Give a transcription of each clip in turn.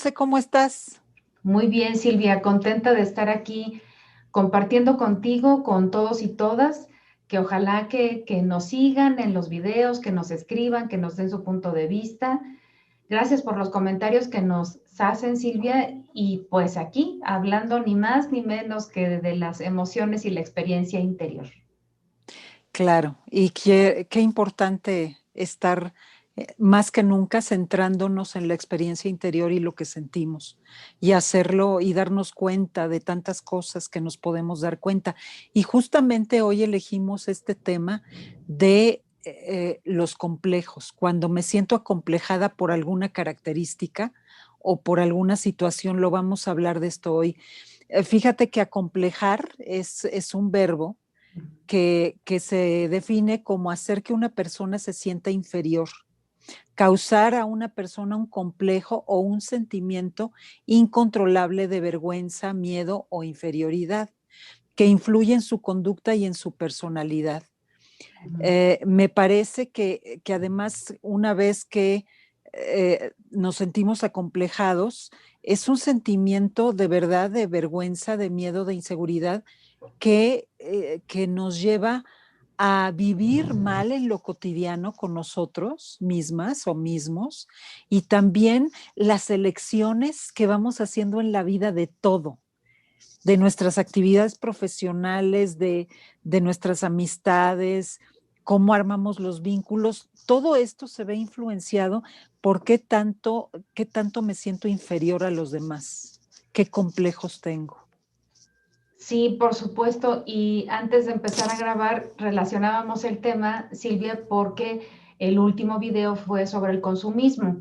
Monse, ¿cómo estás? Muy bien, Silvia, contenta de estar aquí compartiendo contigo, con todos y todas, que ojalá que nos sigan en los videos, que nos escriban, que nos den su punto de vista. Gracias por los comentarios que nos hacen, Silvia, y pues aquí hablando ni más ni menos que de las emociones y la experiencia interior. Claro, y qué importante estar más que nunca centrándonos en la experiencia interior y lo que sentimos, y hacerlo y darnos cuenta de tantas cosas que nos podemos dar cuenta. Y justamente hoy elegimos este tema de los complejos. Cuando me siento acomplejada por alguna característica o por alguna situación, lo vamos a hablar de esto hoy. Fíjate que acomplejar es un verbo que se define como hacer que una persona se sienta inferior, causar a una persona un complejo o un sentimiento incontrolable de vergüenza, miedo o inferioridad, que influye en su conducta y en su personalidad. Me parece que además, una vez que nos sentimos acomplejados, es un sentimiento de verdad de vergüenza, de miedo, de inseguridad que nos lleva a vivir mal en lo cotidiano con nosotros mismas o mismos, y también las elecciones que vamos haciendo en la vida de todo, de nuestras actividades profesionales, de nuestras amistades, cómo armamos los vínculos. Todo esto se ve influenciado por qué tanto me siento inferior a los demás, qué complejos tengo. Sí, por supuesto. Y antes de empezar a grabar, relacionábamos el tema, Silvia, porque el último video fue sobre el consumismo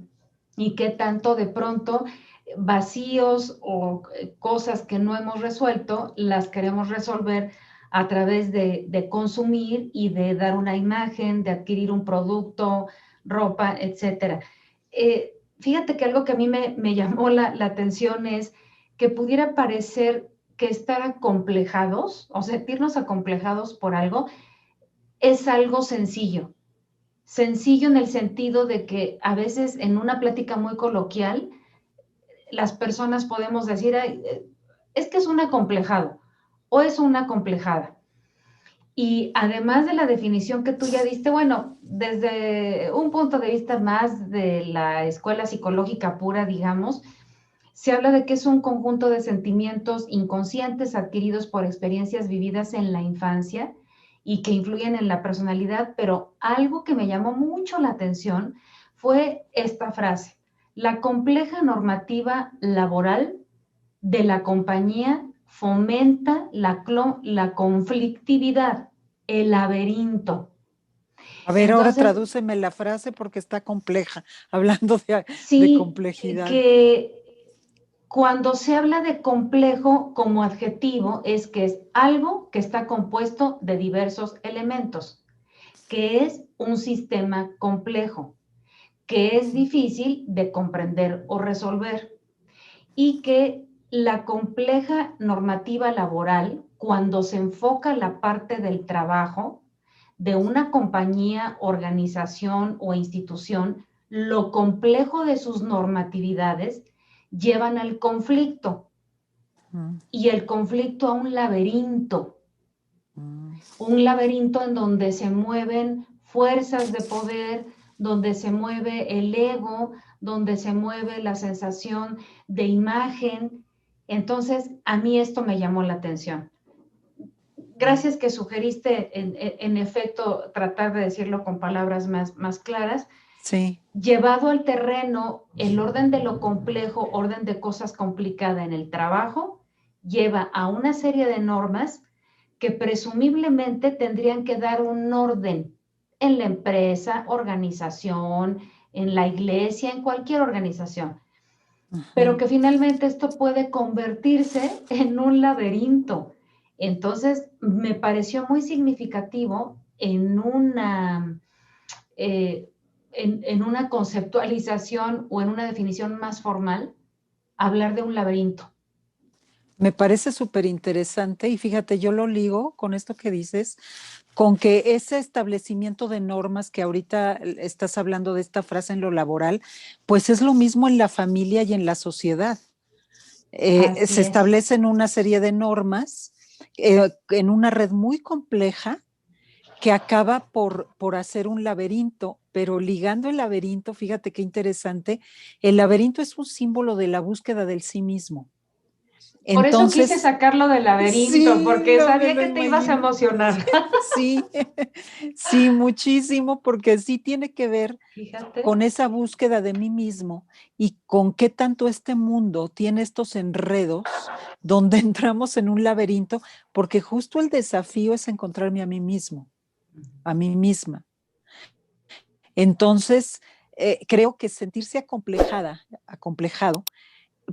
y qué tanto de pronto vacíos o cosas que no hemos resuelto las queremos resolver a través de consumir y de dar una imagen, de adquirir un producto, ropa, etcétera. Fíjate que algo que a mí me llamó la atención es que pudiera parecer que estar acomplejados o sentirnos acomplejados por algo es algo sencillo. Sencillo en el sentido de que a veces en una plática muy coloquial las personas podemos decir, es que es un acomplejado o es una acomplejada. Y además de la definición que tú ya diste, bueno, desde un punto de vista más de la escuela psicológica pura, digamos, se habla de que es un conjunto de sentimientos inconscientes adquiridos por experiencias vividas en la infancia y que influyen en la personalidad, pero algo que me llamó mucho la atención fue esta frase: la compleja normativa laboral de la compañía fomenta la conflictividad, el laberinto. A ver, ahora Entonces, tradúceme la frase porque está compleja, hablando de sí, complejidad. que cuando se habla de complejo como adjetivo es que es algo que está compuesto de diversos elementos, que es un sistema complejo, que es difícil de comprender o resolver, y que la compleja normativa laboral, cuando se enfoca la parte del trabajo de una compañía, organización o institución, lo complejo de sus normatividades llevan al conflicto, Mm, y el conflicto a mm. un laberinto en donde se mueven fuerzas de poder, donde se mueve el ego, donde se mueve la sensación de imagen. Entonces, a mí esto me llamó la atención. Gracias que sugeriste, en efecto, tratar de decirlo con palabras más claras. Sí. Llevado al terreno, el orden de lo complejo, orden de cosas complicadas en el trabajo, lleva a una serie de normas que presumiblemente tendrían que dar un orden en la empresa, organización, en la iglesia, en cualquier organización, pero Ujú. que finalmente esto puede convertirse en un laberinto. Entonces, me pareció muy significativo eh, en una conceptualización o en una definición más formal, hablar de un laberinto. Me parece súper interesante y fíjate, yo lo ligo con esto que dices con que ese establecimiento de normas que ahorita estás hablando de esta frase en lo laboral, pues es lo mismo en la familia y en la sociedad. Así Se es. establecen una serie de normas en una red muy compleja que acaba por hacer un laberinto, pero ligando el laberinto, fíjate qué interesante, el laberinto es un símbolo de la búsqueda del sí mismo. Por eso quise Entonces, sacarlo del laberinto, sí, porque no me sabía lo que te ibas a imagino. emocionar. Sí, sí, muchísimo, porque sí tiene que ver Fíjate. con esa búsqueda de mí mismo y con qué tanto este mundo tiene estos enredos donde entramos en un laberinto, porque justo el desafío es encontrarme a mí mismo, a mí misma. Entonces, creo que sentirse acomplejado,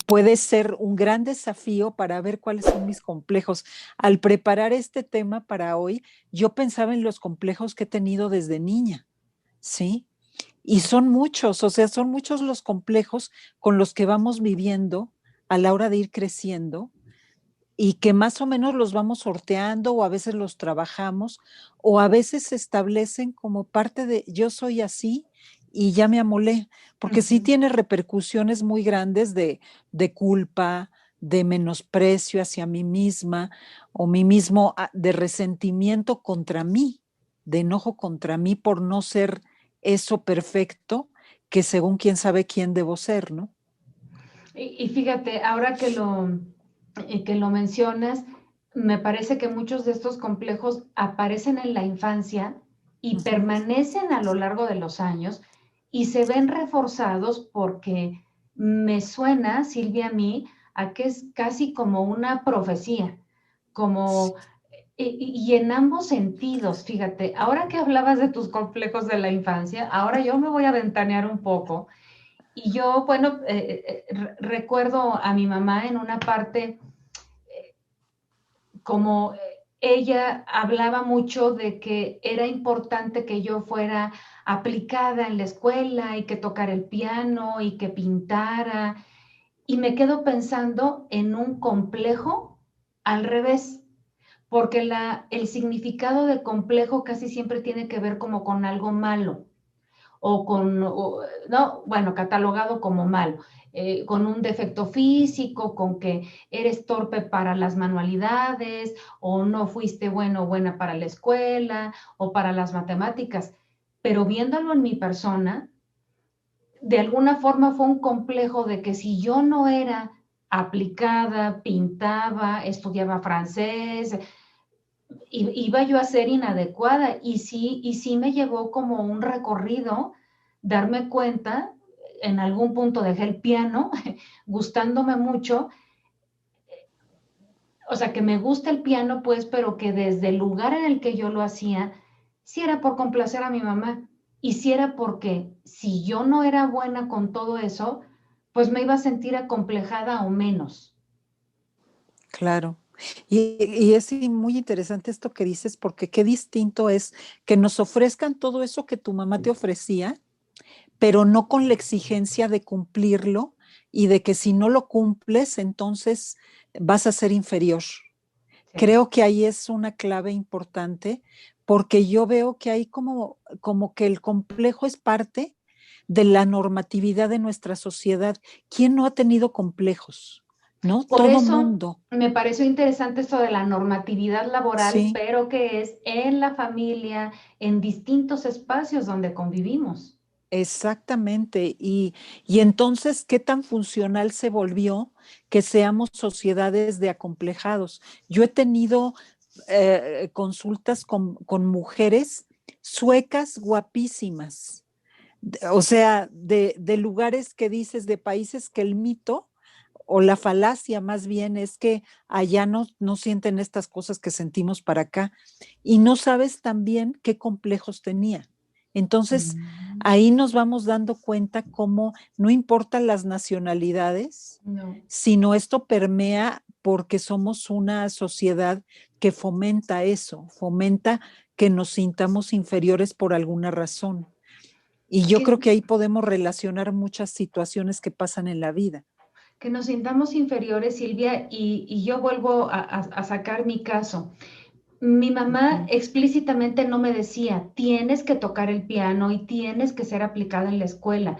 puede ser un gran desafío para ver cuáles son mis complejos. Al preparar este tema para hoy, yo pensaba en los complejos que he tenido desde niña, ¿sí? Y son muchos, o sea, son muchos los complejos con los que vamos viviendo a la hora de ir creciendo y que más o menos los vamos sorteando o a veces los trabajamos o a veces se establecen como parte de yo soy así y ya me amolé, porque sí Ujú. tiene repercusiones muy grandes de culpa, de menosprecio hacia mí misma o mí mismo, de resentimiento contra mí, de enojo contra mí por no ser eso perfecto que según quién sabe quién debo ser, ¿no? Y fíjate, ahora que lo mencionas, me parece que muchos de estos complejos aparecen en la infancia y Ujú. permanecen a lo largo de los años y se ven reforzados porque me suena, Silvia, a mí, a que es casi como una profecía, como, y en ambos sentidos, fíjate, ahora que hablabas de tus complejos de la infancia, ahora yo me voy a ventanear un poco y yo, bueno, recuerdo a mi mamá en una parte como ella hablaba mucho de que era importante que yo fuera aplicada en la escuela y que tocara el piano y que pintara. Y me quedo pensando en un complejo al revés, porque el significado de complejo casi siempre tiene que ver como con algo malo o con, no, bueno, catalogado como malo, con un defecto físico, con que eres torpe para las manualidades o no fuiste bueno o buena para la escuela o para las matemáticas. Pero viéndolo en mi persona, de alguna forma fue un complejo de que si yo no era aplicada, pintaba, estudiaba francés, iba yo a ser inadecuada y sí me llevó como un recorrido darme cuenta, en algún punto dejé el piano, gustándome mucho, o sea, que me gusta el piano, pues, pero que desde el lugar en el que yo lo hacía, sí era por complacer a mi mamá, y sí era porque si yo no era buena con todo eso, pues me iba a sentir acomplejada o menos. Claro. Y es muy interesante esto que dices, porque qué distinto es que nos ofrezcan todo eso que tu mamá te ofrecía, pero no con la exigencia de cumplirlo y de que si no lo cumples, entonces vas a ser inferior. Sí. Creo que ahí es una clave importante, porque yo veo que hay como que el complejo es parte de la normatividad de nuestra sociedad. ¿Quién no ha tenido complejos? ¿No? Por Todo eso mundo. me pareció interesante esto de la normatividad laboral, Sí. pero que es en la familia, en distintos espacios donde convivimos. Exactamente. Y entonces, ¿qué tan funcional se volvió que seamos sociedades de acomplejados? Yo he tenido consultas con mujeres suecas guapísimas, o sea, de lugares que dices, de países que el mito o la falacia más bien es que allá no sienten estas cosas que sentimos para acá y no sabes también qué complejos tenía. Entonces, Mm, ahí nos vamos dando cuenta cómo no importan las nacionalidades, no. sino esto permea porque somos una sociedad que fomenta eso, fomenta que nos sintamos inferiores por alguna razón. Y yo Que, creo que ahí podemos relacionar muchas situaciones que pasan en la vida. que nos sintamos inferiores, Silvia, y yo vuelvo a sacar mi caso. Mi mamá Ujú. explícitamente no me decía, tienes que tocar el piano y tienes que ser aplicada en la escuela,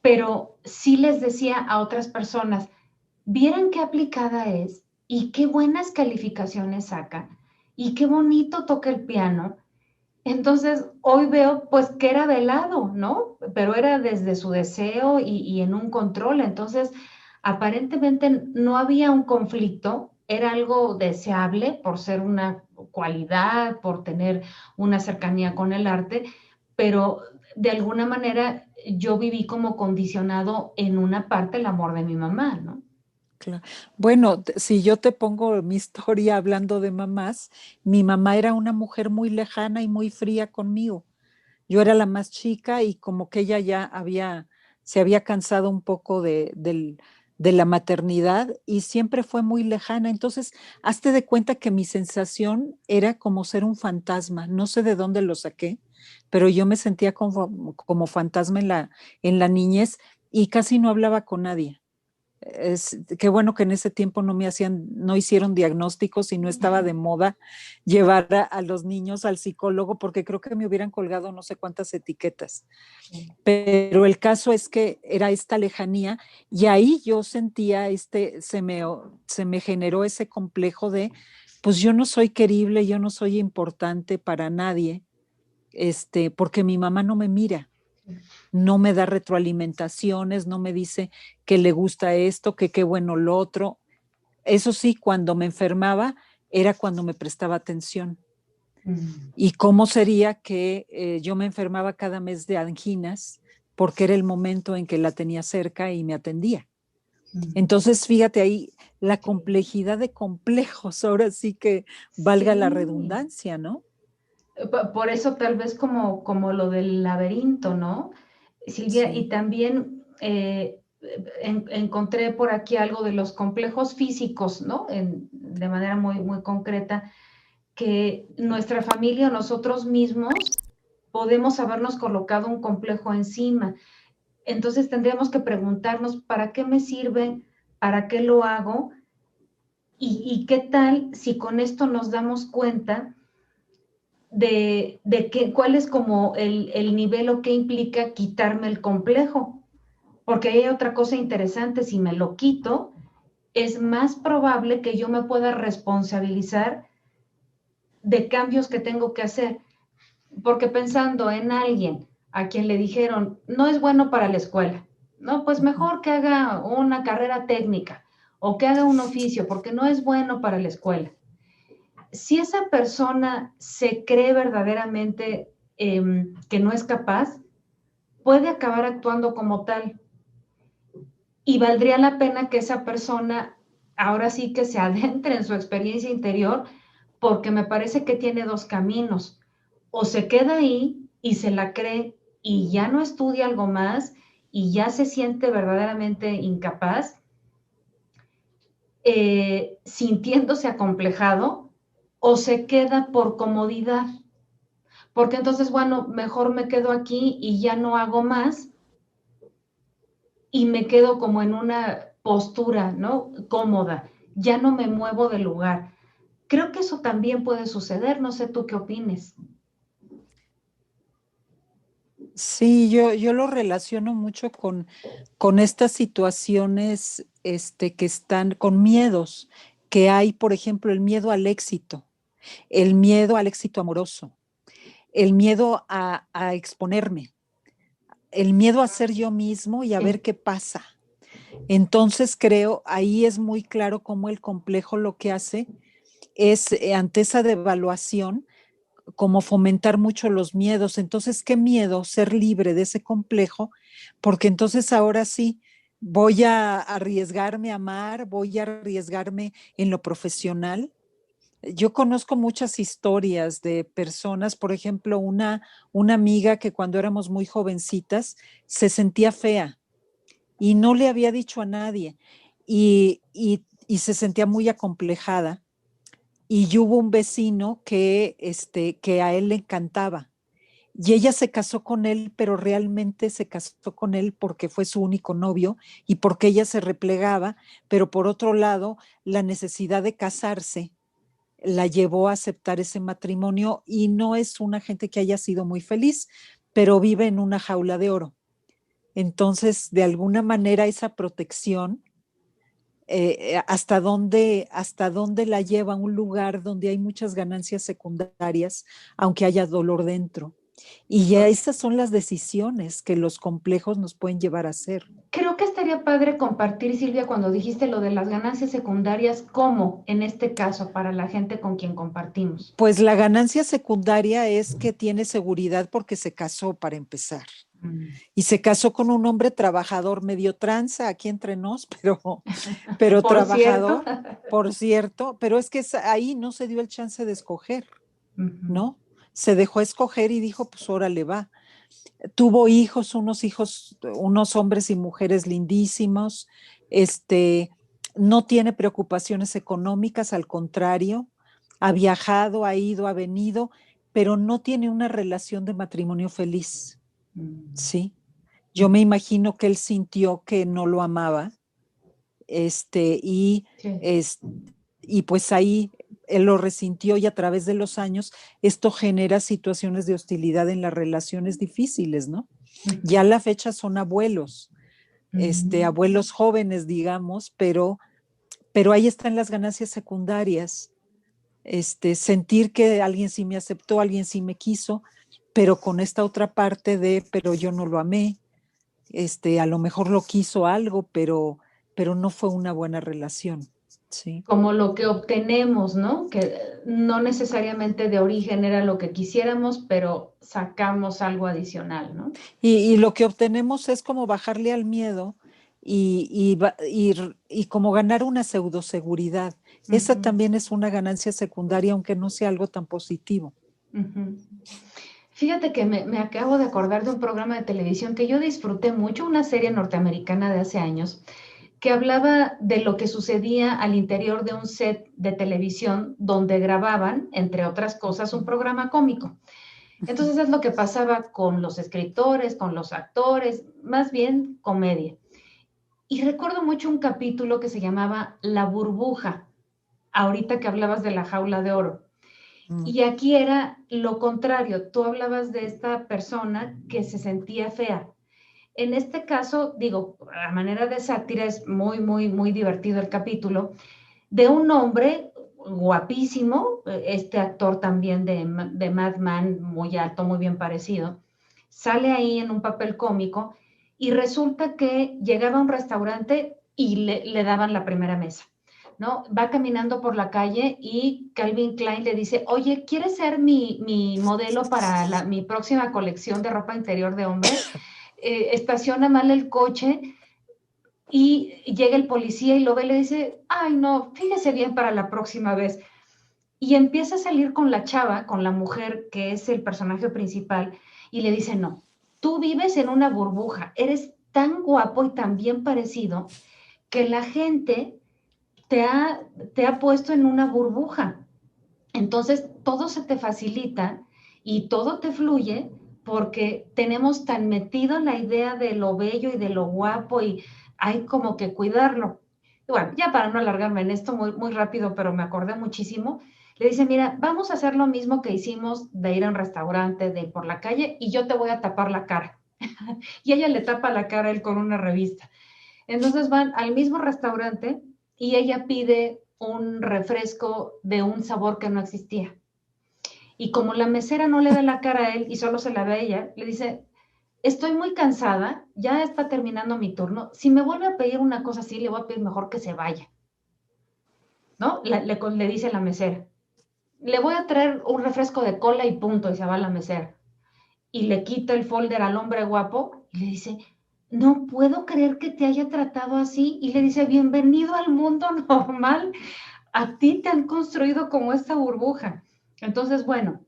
pero sí les decía a otras personas, vieran qué aplicada es y qué buenas calificaciones saca y qué bonito toca el piano. Entonces, hoy veo pues que era velado, ¿no? Pero era desde su deseo y en un control. Entonces, aparentemente no había un conflicto, era algo deseable por ser una cualidad, por tener una cercanía con el arte, pero de alguna manera yo viví como condicionado en una parte el amor de mi mamá, ¿no? Claro. Bueno, si yo te pongo mi historia hablando de mamás, mi mamá era una mujer muy lejana y muy fría conmigo. Yo era la más chica y como que ella ya se había cansado un poco de la maternidad y siempre fue muy lejana. Entonces, hazte de cuenta que mi sensación era como ser un fantasma. No sé de dónde lo saqué, pero yo me sentía como fantasma en la niñez y casi no hablaba con nadie. Qué bueno que en ese tiempo no hicieron diagnósticos y no estaba de moda llevar a los niños al psicólogo porque creo que me hubieran colgado no sé cuántas etiquetas. Sí. Pero el caso es que era esta lejanía y ahí yo sentía se me generó ese complejo de, pues yo no soy querible, yo no soy importante para nadie, porque mi mamá no me mira, no me da retroalimentaciones, no me dice que le gusta esto, que qué bueno lo otro. Eso sí, cuando me enfermaba era cuando me prestaba atención. Mm. ¿Y cómo sería que yo me enfermaba cada mes de anginas porque era el momento en que la tenía cerca y me atendía? Mm. Entonces, fíjate ahí la complejidad de complejos, ahora sí que valga la Sí. redundancia, ¿no? Por eso tal vez como lo del laberinto, ¿no? Silvia, y Sí. también encontré por aquí algo de los complejos físicos, ¿no? De manera muy concreta, que nuestra familia o nosotros mismos podemos habernos colocado un complejo encima. Entonces tendríamos que preguntarnos, ¿para qué me sirve? ¿Para qué lo hago? Y qué tal si con esto nos damos cuenta cuál es como el nivel o qué implica quitarme el complejo. Porque hay otra cosa interesante, si me lo quito, es más probable que yo me pueda responsabilizar de cambios que tengo que hacer. Porque pensando en alguien a quien le dijeron, no es bueno para la escuela, no, pues Ujú. mejor que haga una carrera técnica o que haga un oficio, porque no es bueno para la escuela. Si esa persona se cree verdaderamente que no es capaz, puede acabar actuando como tal. Y valdría la pena que esa persona ahora sí que se adentre en su experiencia interior, porque me parece que tiene dos caminos. O se queda ahí y se la cree y ya no estudia algo más y ya se siente verdaderamente incapaz, sintiéndose acomplejado, o se queda por comodidad. Porque entonces, bueno, mejor me quedo aquí y ya no hago más y me quedo como en una postura, ¿no? Cómoda, ya no me muevo del lugar. Creo que eso también puede suceder, no sé tú qué opines. Sí, yo lo relaciono mucho con estas situaciones que están con miedos que hay, por ejemplo, el miedo al éxito, el miedo al éxito amoroso, el miedo a exponerme, el miedo a ser yo mismo y a ver Sí. qué pasa. Entonces creo, ahí es muy claro cómo el complejo lo que hace es, ante esa devaluación, como fomentar mucho los miedos. Entonces, qué miedo ser libre de ese complejo, porque entonces ahora sí voy a arriesgarme a amar, voy a arriesgarme en lo profesional. Yo conozco muchas historias de personas, por ejemplo, una amiga que cuando éramos muy jovencitas se sentía fea y no le había dicho a nadie y se sentía muy acomplejada y hubo un vecino que a él le encantaba. Y ella se casó con él, pero realmente se casó con él porque fue su único novio y porque ella se replegaba, pero por otro lado, la necesidad de casarse la llevó a aceptar ese matrimonio y no es una gente que haya sido muy feliz, pero vive en una jaula de oro. Entonces, de alguna manera, esa protección, hasta dónde la lleva a un lugar donde hay muchas ganancias secundarias, aunque haya dolor dentro. Y ya esas son las decisiones que los complejos nos pueden llevar a hacer. Creo que estaría padre compartir, Silvia, cuando dijiste lo de las ganancias secundarias, ¿cómo en este caso para la gente con quien compartimos? Pues la ganancia secundaria es que tiene seguridad porque se casó para empezar. Y se casó con un hombre trabajador, medio tranza, aquí entre nos, pero Por cierto. trabajador, por cierto, pero es que ahí no se dio el chance de escoger, ¿no? Se dejó escoger y dijo, pues órale va. Tuvo hijos, unos hombres y mujeres lindísimos, no tiene preocupaciones económicas, al contrario, ha viajado, ha ido, ha venido, pero no tiene una relación de matrimonio feliz, ¿sí? Yo me imagino que él sintió que no lo amaba, y, Sí. y pues ahí él lo resintió y a través de los años esto genera situaciones de hostilidad en las relaciones difíciles, ¿no? Ya a la fecha son abuelos, abuelos jóvenes, digamos, pero ahí están las ganancias secundarias, sentir que alguien sí me aceptó, alguien sí me quiso, pero con esta otra parte pero yo no lo amé, a lo mejor lo quiso algo, pero no fue una buena relación, ¿sí? Como lo que obtenemos, ¿no? Que no necesariamente de origen era lo que quisiéramos, pero sacamos algo adicional, ¿no? Y lo que obtenemos es como bajarle al miedo y como ganar una pseudoseguridad. Esa también es una ganancia secundaria, aunque no sea algo tan positivo. Fíjate que me acabo de acordar de un programa de televisión que yo disfruté mucho, una serie norteamericana de hace años, que hablaba de lo que sucedía al interior de un set de televisión donde grababan, entre otras cosas, un programa cómico. Entonces es lo que pasaba con los escritores, con los actores, más bien comedia. Y recuerdo mucho un capítulo que se llamaba La burbuja, ahorita que hablabas de la jaula de oro. Y aquí era lo contrario, tú hablabas de esta persona que se sentía fea. En este caso, digo, a manera de sátira es muy, muy, muy divertido el capítulo, de un hombre guapísimo, este actor también de Mad Men, muy alto, muy bien parecido, sale ahí en un papel cómico y resulta que llegaba a un restaurante y le daban la primera mesa, ¿no? Va caminando por la calle y Calvin Klein le dice, oye, ¿quieres ser mi modelo para mi próxima colección de ropa interior de hombre? Estaciona mal el coche y llega el policía y lo ve y le dice, ay no, fíjese bien para la próxima vez. Y empieza a salir con la chava, con la mujer que es el personaje principal, y le dice, no, tú vives en una burbuja, eres tan guapo y tan bien parecido que la gente te ha puesto en una burbuja. Entonces, todo se te facilita y todo te fluye porque tenemos tan metido la idea de lo bello y de lo guapo y hay como que cuidarlo. Y bueno, ya para no alargarme en esto muy, muy rápido, pero me acordé muchísimo, le dice, mira, vamos a hacer lo mismo que hicimos de ir a un restaurante, de ir por la calle y yo te voy a tapar la cara. Y ella le tapa la cara a él con una revista. Entonces van al mismo restaurante y ella pide un refresco de un sabor que no existía. Y como la mesera no le ve la cara a él y solo se la ve a ella, le dice, estoy muy cansada, ya está terminando mi turno, si me vuelve a pedir una cosa así, le voy a pedir mejor que se vaya, ¿no? Le dice la mesera, le voy a traer un refresco de cola y punto, y se va la mesera. Y le quita el folder al hombre guapo y le dice, no puedo creer que te haya tratado así. Y le dice, bienvenido al mundo normal. A ti te han construido como esta burbuja. Entonces, bueno,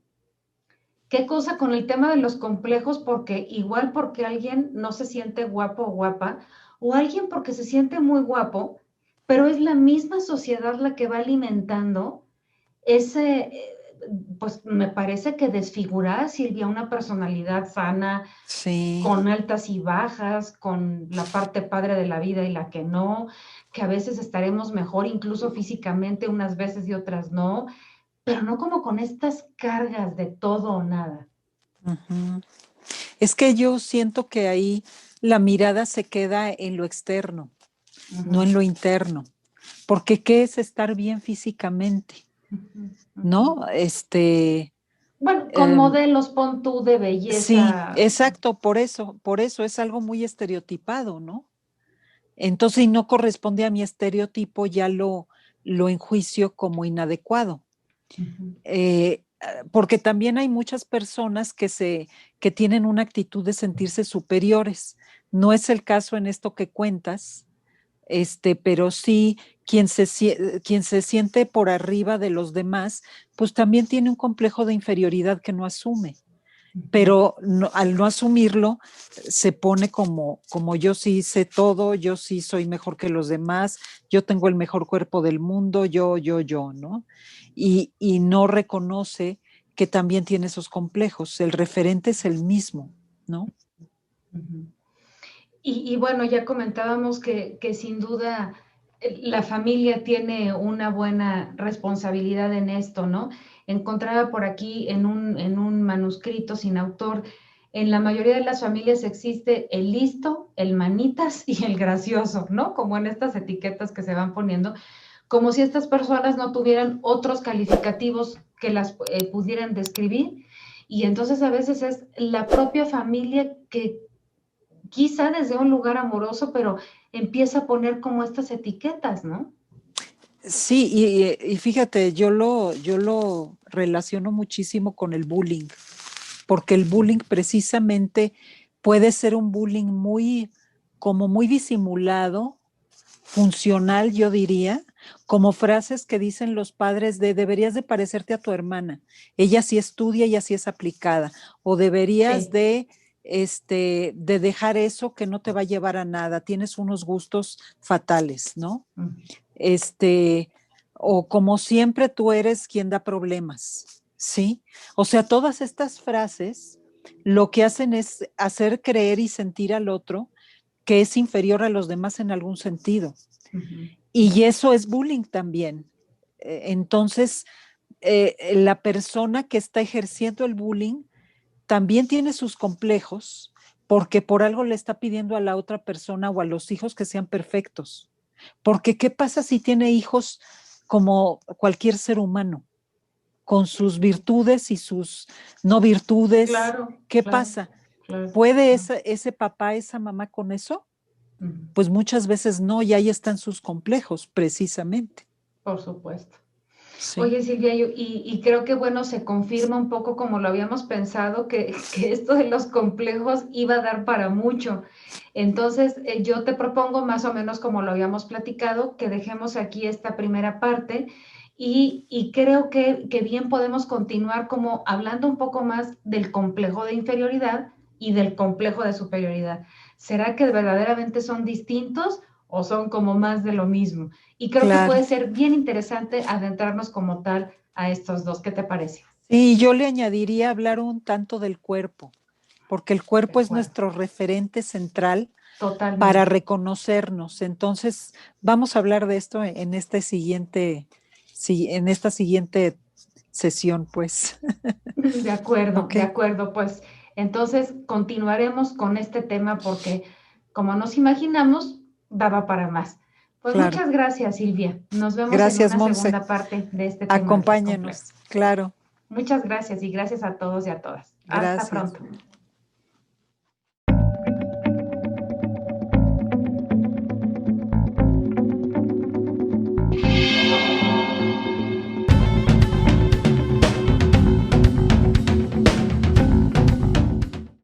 qué cosa con el tema de los complejos, porque igual porque alguien no se siente guapo o guapa, o alguien porque se siente muy guapo, pero es la misma sociedad la que va alimentando ese, pues me parece que desfigura, Silvia, una personalidad sana, Sí. con altas y bajas, con la parte padre de la vida y la que no, que a veces estaremos mejor incluso físicamente unas veces y otras no, pero no como con estas cargas de todo o nada. Ujú. Es que yo siento que ahí la mirada se queda en lo externo, no en Ujú, lo interno, porque ¿qué es estar bien físicamente? ujú, ujú. ¿No? Bueno, con Em, modelos, pon tú de sí, belleza. exacto, por eso es algo muy estereotipado, ¿no? Entonces, si no corresponde a mi estereotipo, ya lo enjuicio como inadecuado. Ujú, Porque también hay muchas personas que tienen una actitud de sentirse superiores. No es el caso en esto que cuentas, pero sí quien se siente por arriba de los demás, pues también tiene un complejo de inferioridad que no asume, ujú, pero al no asumirlo, se pone como yo sí sé todo, yo sí soy mejor que los demás, yo tengo el mejor cuerpo del mundo, yo, ¿no? Y no reconoce que también tiene esos complejos. El referente es el mismo, ¿no? ujú. Y bueno, ya comentábamos que sin duda la familia tiene una buena responsabilidad en esto, ¿no? Encontraba por aquí en un manuscrito sin autor, en la mayoría de las familias existe el listo, el manitas y el gracioso, ¿no? Como en estas etiquetas que se van poniendo, como si estas personas no tuvieran otros calificativos que las pudieran describir. Y entonces a veces es la propia familia que quizá desde un lugar amoroso, pero empieza a poner como estas etiquetas, ¿no? Sí, y fíjate, yo lo relaciono muchísimo con el bullying, porque el bullying precisamente puede ser un bullying como muy disimulado, funcional, yo diría, como frases que dicen los padres de deberías de parecerte a tu hermana, ella sí estudia y así es aplicada, o deberías Sí. de dejar eso que no te va a llevar a nada, tienes unos gustos fatales, ¿no? Mm, este, o como siempre tú eres quien da problemas, ¿sí? O sea, todas estas frases lo que hacen es hacer creer y sentir al otro que es inferior a los demás en algún sentido. ujú, Y eso es bullying también. Entonces, la persona que está ejerciendo el bullying también tiene sus complejos porque por algo le está pidiendo a la otra persona o a los hijos que sean perfectos. Porque ¿qué pasa si tiene hijos como cualquier ser humano, con sus virtudes y sus no virtudes? claro, ¿Qué claro, pasa? claro. ¿Puede No, ese papá, esa mamá con eso? ujú, Pues muchas veces no, y ahí están sus complejos, precisamente. por supuesto. Sí, Oye, Silvia, y creo que bueno, se confirma un poco como lo habíamos pensado, que esto de los complejos iba a dar para mucho. Entonces, yo te propongo más o menos como lo habíamos platicado, que dejemos aquí esta primera parte y creo que bien podemos continuar como hablando un poco más del complejo de inferioridad y del complejo de superioridad. ¿Será que verdaderamente son distintos o son como más de lo mismo? Y creo que claro. puede ser bien interesante adentrarnos como tal a estos dos. ¿Qué te parece? Y yo le añadiría hablar un tanto del cuerpo, porque el De cuerpo es acuerdo. nuestro referente central para Totalmente. reconocernos. Entonces, vamos a hablar de esto en en esta siguiente sesión, pues. De acuerdo, Ok, de acuerdo. Pues entonces continuaremos con este tema porque, como nos imaginamos, daba para más. Pues claro. muchas gracias, Silvia. Nos vemos en Gracias, una Monse. segunda parte de este tema complejo. Acompáñanos, claro. Muchas gracias y gracias a todos y a todas. Hasta Gracias. pronto.